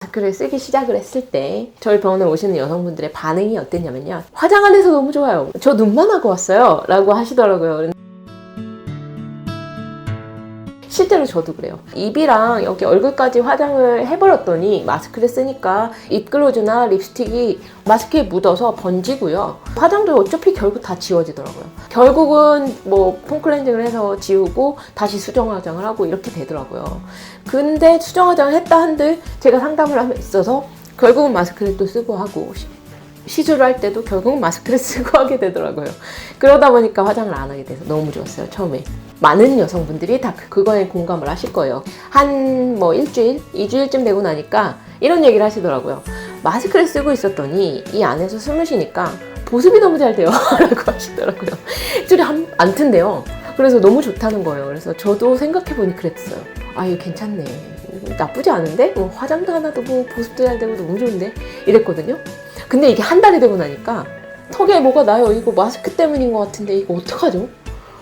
마스크를 쓰기 시작을 했을 때 저희 병원에 오시는 여성분들의 반응이 어땠냐면요, 화장 안 해서 너무 좋아요, 저 눈만 하고 왔어요 라고 하시더라고요. 실제로 저도 그래요. 입이랑 여기 얼굴까지 화장을 해버렸더니 마스크를 쓰니까 립글로즈나 립스틱이 마스크에 묻어서 번지고요, 화장도 어차피 결국 다 지워지더라고요. 결국은 뭐 폼클렌징을 해서 지우고 다시 수정 화장을 하고 이렇게 되더라고요. 근데 수정 화장을 했다 한들 제가 상담을 하면 있어서 결국은 마스크를 또 쓰고 하고, 시술을 할 때도 결국은 마스크를 쓰고 하게 되더라고요. 그러다 보니까 화장을 안 하게 돼서 너무 좋았어요. 처음에 많은 여성분들이 다 그거에 공감을 하실 거예요. 한 뭐 일주일, 2주일쯤 되고 나니까 이런 얘기를 하시더라고요. 마스크를 쓰고 있었더니 이 안에서 숨을 쉬니까 보습이 너무 잘 돼요 라고 하시더라고요. 줄이 안 튼대요. 그래서 너무 좋다는 거예요. 그래서 저도 생각해보니 그랬어요. 아, 이거 괜찮네, 나쁘지 않은데? 뭐 화장도 하나도 뭐 보습도 잘 되고 너무 좋은데? 이랬거든요. 근데 이게 한 달이 되고 나니까 턱에 뭐가 나요. 이거 마스크 때문인 것 같은데 이거 어떡하죠?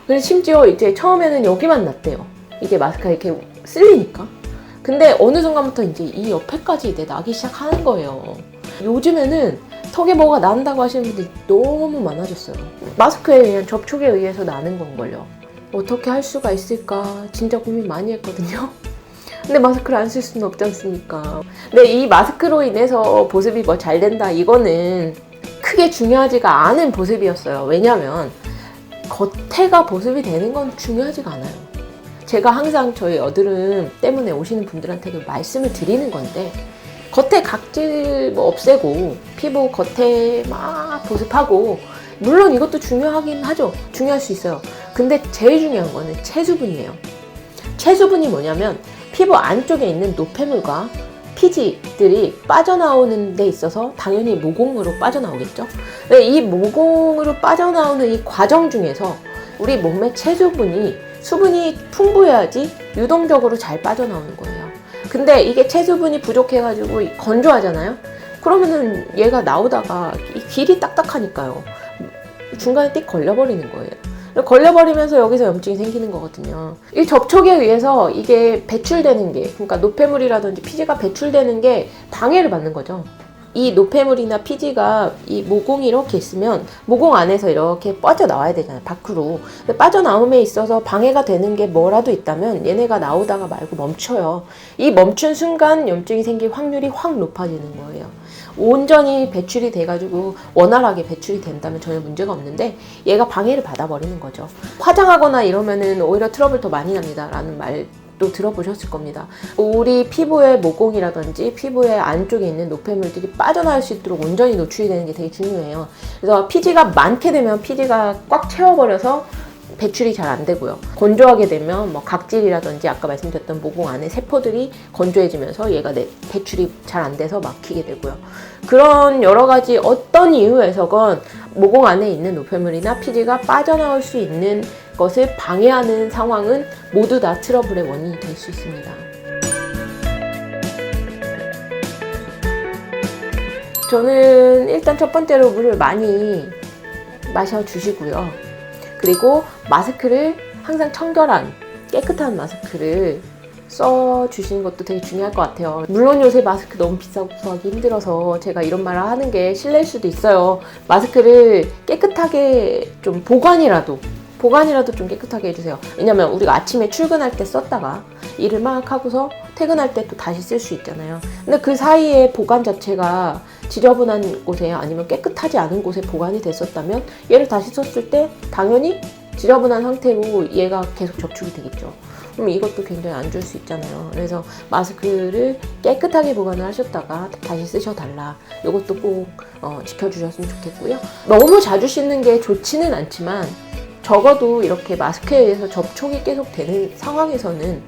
그래서 심지어 이제 처음에는 여기만 났대요. 이게 마스크가 이렇게 쓸리니까. 근데 어느 순간부터 이제 이 옆에까지 이제 나기 시작하는 거예요. 요즘에는 턱에 뭐가 난다고 하시는 분들이 너무 많아졌어요. 마스크에 의한 접촉에 의해서 나는 건걸요. 어떻게 할 수가 있을까 진짜 고민 많이 했거든요. 근데 마스크를 안 쓸 수는 없지 않습니까? 근데 이 마스크로 인해서 보습이 뭐 잘 된다, 이거는 크게 중요하지가 않은 보습이었어요. 왜냐면 겉에가 보습이 되는 건 중요하지가 않아요. 제가 항상 저희 여드름 때문에 오시는 분들한테도 말씀을 드리는 건데, 겉에 각질 뭐 없애고 피부 겉에 막 보습하고, 물론 이것도 중요하긴 하죠. 중요할 수 있어요. 근데 제일 중요한 거는 체수분이에요. 체수분이 뭐냐면 피부 안쪽에 있는 노폐물과 피지들이 빠져나오는 데 있어서 당연히 모공으로 빠져나오겠죠. 이 모공으로 빠져나오는 이 과정 중에서 우리 몸의 수분이 풍부해야지 유동적으로 잘 빠져나오는 거예요. 근데 이게 체수분이 부족해가지고 건조하잖아요. 그러면은 얘가 나오다가 이 길이 딱딱하니까요, 중간에 띡 걸려버리는 거예요. 걸려버리면서 여기서 염증이 생기는 거거든요. 이 접촉에 의해서 이게 배출되는 게, 그러니까 노폐물이라든지 피지가 배출되는 게 방해를 받는 거죠. 이 노폐물이나 피지가 이 모공이 이렇게 있으면 모공 안에서 이렇게 빠져나와야 되잖아요, 밖으로. 근데 빠져나옴에 있어서 방해가 되는 게 뭐라도 있다면 얘네가 나오다가 말고 멈춰요. 이 멈춘 순간 염증이 생길 확률이 확 높아지는 거예요. 온전히 배출이 돼가지고 원활하게 배출이 된다면 전혀 문제가 없는데 얘가 방해를 받아버리는 거죠. 화장하거나 이러면은 오히려 트러블 더 많이 납니다 라는 말도 들어보셨을 겁니다. 우리 피부의 모공이라든지 피부의 안쪽에 있는 노폐물들이 빠져나올 수 있도록 온전히 노출이 되는 게 되게 중요해요. 그래서 피지가 많게 되면 피지가 꽉 채워버려서 배출이 잘 안 되고요. 건조하게 되면 뭐 각질이라든지 아까 말씀드렸던 모공 안에 세포들이 건조해지면서 얘가 배출이 잘 안 돼서 막히게 되고요. 그런 여러 가지 어떤 이유에서건 모공 안에 있는 노폐물이나 피지가 빠져나올 수 있는 것을 방해하는 상황은 모두 다 트러블의 원인이 될 수 있습니다. 저는 일단 첫 번째로 물을 많이 마셔주시고요. 그리고 마스크를 항상 청결한 깨끗한 마스크를 써주시는 것도 되게 중요할 것 같아요. 물론 요새 마스크 너무 비싸고 구하기 힘들어서 제가 이런 말을 하는 게 실례일 수도 있어요. 마스크를 깨끗하게 좀 보관이라도 좀 깨끗하게 해주세요. 왜냐면 우리가 아침에 출근할 때 썼다가 일을 막 하고서 퇴근할 때 또 다시 쓸 수 있잖아요. 근데 그 사이에 보관 자체가 지저분한 곳에 아니면 깨끗하지 않은 곳에 보관이 됐었다면 얘를 다시 썼을 때 당연히 지저분한 상태로 얘가 계속 접촉이 되겠죠. 그럼 이것도 굉장히 안 좋을 수 있잖아요. 그래서 마스크를 깨끗하게 보관을 하셨다가 다시 쓰셔달라. 이것도 꼭 지켜주셨으면 좋겠고요. 너무 자주 씻는 게 좋지는 않지만 적어도 이렇게 마스크에 의해서 접촉이 계속 되는 상황에서는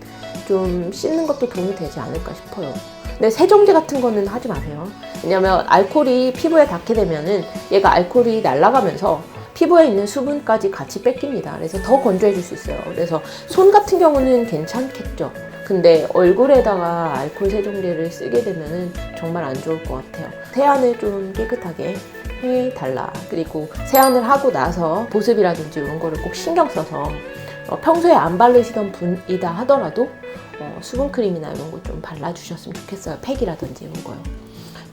좀 씻는 것도 도움이 되지 않을까 싶어요. 근데 세정제 같은 거는 하지 마세요. 왜냐면 알코올이 피부에 닿게 되면은 얘가 알코올이 날아가면서 피부에 있는 수분까지 같이 뺏깁니다. 그래서 더 건조해질 수 있어요. 그래서 손 같은 경우는 괜찮겠죠. 근데 얼굴에다가 알코올 세정제를 쓰게 되면은 정말 안 좋을 것 같아요. 세안을 좀 깨끗하게 해달라. 그리고 세안을 하고 나서 보습이라든지 이런 거를 꼭 신경 써서 평소에 안 바르시던 분이다 하더라도 수분크림이나 이런 거 좀 발라주셨으면 좋겠어요. 팩이라든지 이런 거요.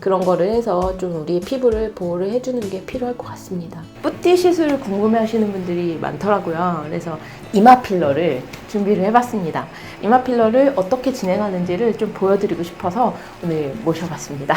그런 거를 해서 좀 우리 피부를 보호를 해주는 게 필요할 것 같습니다. 뿌띠 시술 궁금해 하시는 분들이 많더라고요. 그래서 이마 필러를 준비를 해봤습니다. 이마 필러를 어떻게 진행하는지를 좀 보여드리고 싶어서 오늘 모셔봤습니다.